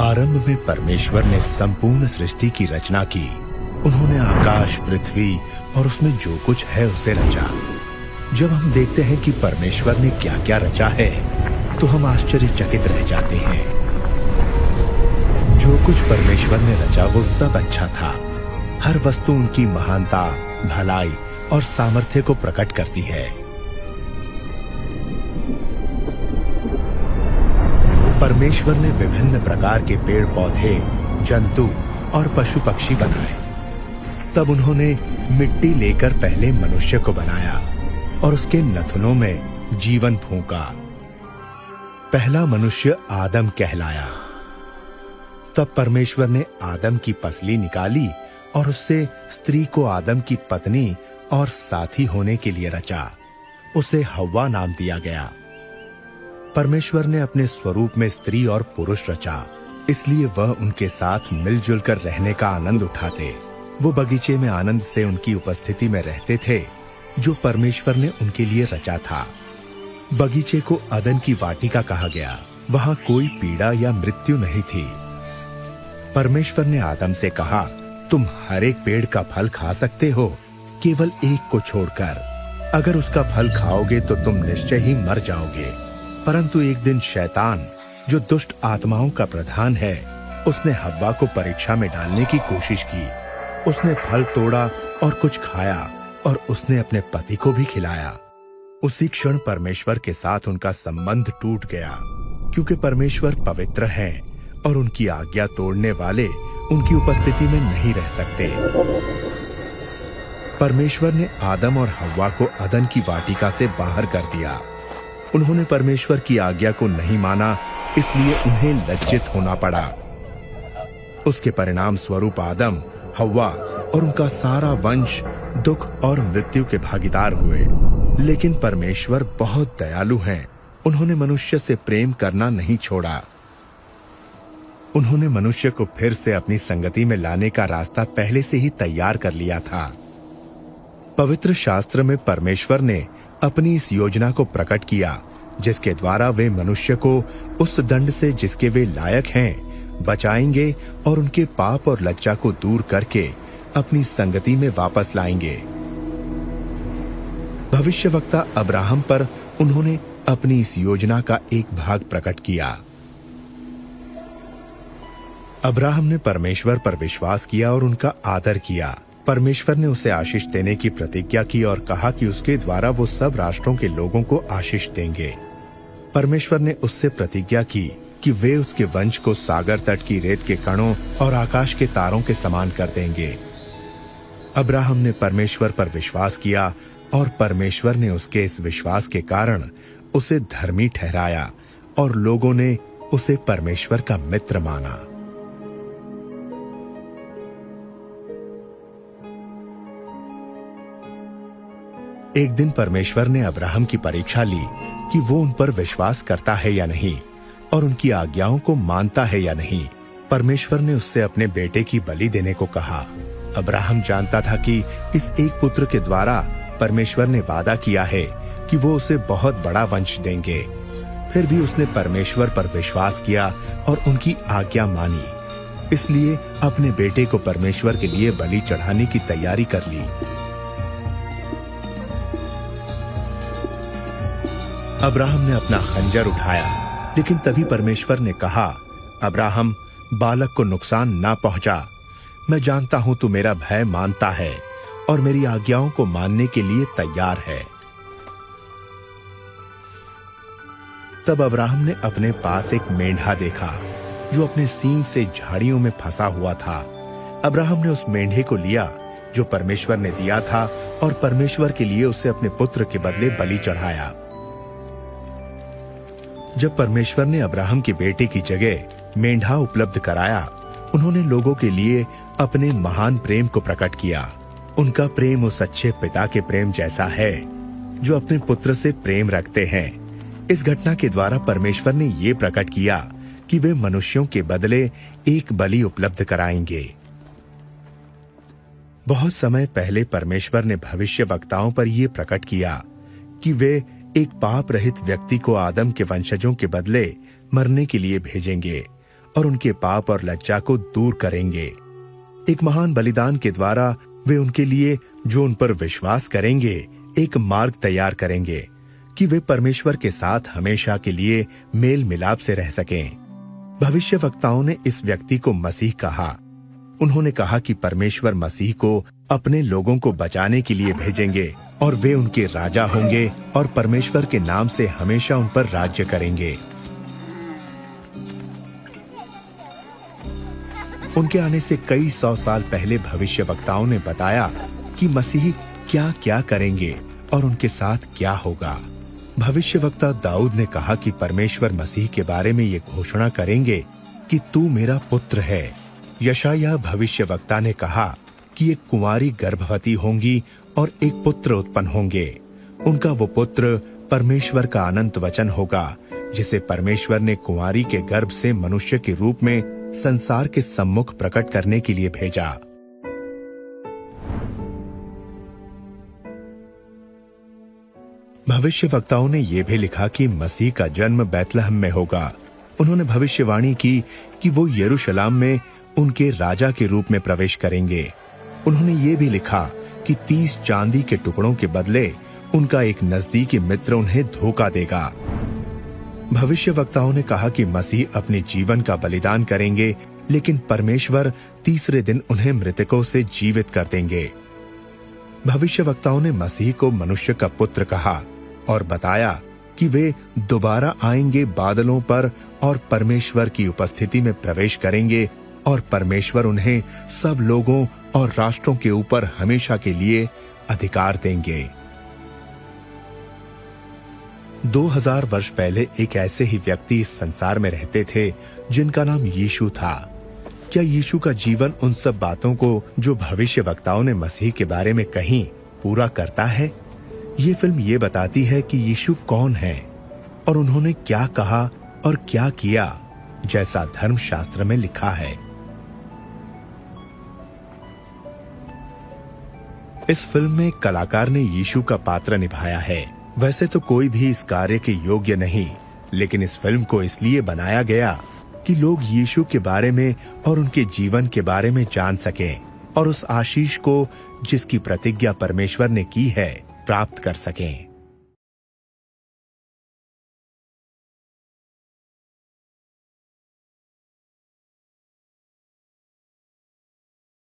आरंभ में परमेश्वर ने संपूर्ण सृष्टि की रचना की। उन्होंने आकाश, पृथ्वी और उसमें जो कुछ है उसे रचा। जब हम देखते हैं कि परमेश्वर ने क्या क्या रचा है, तो हम आश्चर्यचकित रह जाते हैं। जो कुछ परमेश्वर ने रचा वो सब अच्छा था। हर वस्तु उनकी महानता, भलाई और सामर्थ्य को प्रकट करती है। परमेश्वर ने विभिन्न प्रकार के पेड़ पौधे, जंतु और पशु पक्षी बनाए। तब उन्होंने मिट्टी लेकर पहले मनुष्य को बनाया और उसके नथुनों में जीवन फूंका। पहला मनुष्य आदम कहलाया। तब परमेश्वर ने आदम की पसली निकाली और उससे स्त्री को आदम की पत्नी और साथी होने के लिए रचा। उसे हव्वा नाम दिया गया। परमेश्वर ने अपने स्वरूप में स्त्री और पुरुष रचा, इसलिए वह उनके साथ मिलजुल कर रहने का आनंद उठाते। वो बगीचे में आनंद से उनकी उपस्थिति में रहते थे, जो परमेश्वर ने उनके लिए रचा था। बगीचे को अदन की वाटिका कहा गया। वहां कोई पीड़ा या मृत्यु नहीं थी। परमेश्वर ने आदम से कहा, तुम हर एक पेड़ का फल खा सकते हो, केवल एक को छोड़कर। अगर उसका फल खाओगे तो तुम निश्चय ही मर जाओगे। परंतु एक दिन शैतान, जो दुष्ट आत्माओं का प्रधान है, उसने हव्वा को परीक्षा में डालने की कोशिश की। उसने फल तोड़ा और कुछ खाया और उसने अपने पति को भी खिलाया। उसी क्षण परमेश्वर के साथ उनका संबंध टूट गया, क्योंकि परमेश्वर पवित्र है और उनकी आज्ञा तोड़ने वाले उनकी उपस्थिति में नहीं रह सकते। परमेश्वर ने आदम और हव्वा को अदन की वाटिका से बाहर कर दिया। उन्होंने परमेश्वर की आज्ञा को नहीं माना, इसलिए उन्हें लज्जित होना पड़ा। उसके परिणाम स्वरूप आदम, हव्वा और उनका सारा वंश दुख और मृत्यु के भागीदार हुए। लेकिन परमेश्वर बहुत दयालु हैं। उन्होंने मनुष्य से प्रेम करना नहीं छोड़ा। उन्होंने मनुष्य को फिर से अपनी संगति में लाने का रास्ता पहले से ही तैयार कर लिया था। पवित्र शास्त्र में परमेश्वर ने अपनी इस योजना को प्रकट किया, जिसके द्वारा वे मनुष्य को उस दंड से जिसके वे लायक हैं बचाएंगे और उनके पाप और लज्जा को दूर करके अपनी संगति में वापस लाएंगे। भविष्यवक्ता अब्राहम पर उन्होंने अपनी इस योजना का एक भाग प्रकट किया। अब्राहम ने परमेश्वर पर विश्वास किया और उनका आदर किया। परमेश्वर ने उसे आशीष देने की प्रतिज्ञा की और कहा कि उसके द्वारा वो सब राष्ट्रों के लोगों को आशीष देंगे। परमेश्वर ने उससे प्रतिज्ञा की कि वे उसके वंश को सागर तट की रेत के कणों और आकाश के तारों के समान कर देंगे। अब्राहम ने परमेश्वर पर विश्वास किया और परमेश्वर ने उसके इस विश्वास के कारण उसे धर्मी ठहराया और लोगों ने उसे परमेश्वर का मित्र माना। एक दिन परमेश्वर ने अब्राहम की परीक्षा ली कि वो उन पर विश्वास करता है या नहीं और उनकी आज्ञाओं को मानता है या नहीं। परमेश्वर ने उससे अपने बेटे की बलि देने को कहा। अब्राहम जानता था कि इस एक पुत्र के द्वारा परमेश्वर ने वादा किया है कि वो उसे बहुत बड़ा वंश देंगे। फिर भी उसने परमेश्वर पर विश्वास किया और उनकी आज्ञा मानी। इसलिए अपने बेटे को परमेश्वर के लिए बलि चढ़ाने की तैयारी कर ली। अब्राहम ने अपना खंजर उठाया, लेकिन तभी परमेश्वर ने कहा, अब्राहम, बालक को नुकसान ना पहुंचा। मैं जानता हूं तू मेरा भय मानता है और मेरी आज्ञाओं को मानने के लिए तैयार है। तब अब्राहम ने अपने पास एक मेंढा देखा जो अपने सींग से झाड़ियों में फंसा हुआ था। अब्राहम ने उस मेंढे को लिया जो परमेश्वर ने दिया था और परमेश्वर के लिए उसे अपने पुत्र के बदले बलि चढ़ाया। जब परमेश्वर ने अब्राहम के बेटे की जगह मेंढा उपलब्ध कराया, उन्होंने लोगों के लिए अपने महान प्रेम को प्रकट किया। उनका प्रेम उस अच्छे पिता के प्रेम जैसा है जो अपने पुत्र से प्रेम रखते हैं। इस घटना के द्वारा परमेश्वर ने ये प्रकट किया कि वे मनुष्यों के बदले एक बलि उपलब्ध कराएंगे। बहुत समय पहले परमेश्वर ने भविष्यवक्ताओं पर यह प्रकट किया कि वे एक पाप रहित व्यक्ति को आदम के वंशजों के बदले मरने के लिए भेजेंगे और उनके पाप और लज्जा को दूर करेंगे। एक महान बलिदान के द्वारा वे उनके लिए, जो उन पर विश्वास करेंगे, एक मार्ग तैयार करेंगे कि वे परमेश्वर के साथ हमेशा के लिए मेल मिलाप से रह सकें। भविष्यवक्ताओं ने इस व्यक्ति को मसीह कहा। उन्होंने कहा कि परमेश्वर मसीह को अपने लोगों को बचाने के लिए भेजेंगे और वे उनके राजा होंगे और परमेश्वर के नाम से हमेशा उन पर राज्य करेंगे। उनके आने से कई 100 साल पहले भविष्यवक्ताओं ने बताया कि मसीह क्या क्या करेंगे और उनके साथ क्या होगा। भविष्यवक्ता दाऊद ने कहा कि परमेश्वर मसीह के बारे में ये घोषणा करेंगे कि तू मेरा पुत्र है। यशायाह भविष्यवक्ता ने कहा कि एक कुंवारी गर्भवती होंगी और एक पुत्र उत्पन्न होंगे। उनका वो पुत्र परमेश्वर का अनंत वचन होगा, जिसे परमेश्वर ने कुंवारी के गर्भ से मनुष्य के रूप में संसार के सम्मुख प्रकट करने के लिए भेजा। भविष्यवक्ताओं ने यह भी लिखा कि मसीह का जन्म बैतलहम में होगा। उन्होंने भविष्यवाणी की कि वो यरूशलेम में उनके राजा के रूप में प्रवेश करेंगे। उन्होंने ये भी लिखा कि 30 चांदी के टुकड़ों के बदले उनका एक नजदीकी मित्र उन्हें धोखा देगा। भविष्यवक्ताओं ने कहा कि मसीह अपने जीवन का बलिदान करेंगे, लेकिन परमेश्वर तीसरे दिन उन्हें मृतकों से जीवित कर देंगे। भविष्यवक्ताओं ने मसीह को मनुष्य का पुत्र कहा और बताया कि वे दोबारा आएंगे बादलों पर और परमेश्वर की उपस्थिति में प्रवेश करेंगे और परमेश्वर उन्हें सब लोगों और राष्ट्रों के ऊपर हमेशा के लिए अधिकार देंगे। 2000 वर्ष पहले एक ऐसे ही व्यक्ति इस संसार में रहते थे जिनका नाम यीशु था। क्या यीशु का जीवन उन सब बातों को जो भविष्यवक्ताओं ने मसीह के बारे में कहीं पूरा करता है? ये फिल्म ये बताती है कि यीशु कौन है और उन्होंने क्या कहा और क्या किया, जैसा धर्मशास्त्र में लिखा है। इस फिल्म में कलाकार ने यीशु का पात्र निभाया है। वैसे तो कोई भी इस कार्य के योग्य नहीं, लेकिन इस फिल्म को इसलिए बनाया गया कि लोग यीशु के बारे में और उनके जीवन के बारे में जान सकें और उस आशीष को जिसकी प्रतिज्ञा परमेश्वर ने की है प्राप्त कर सकें।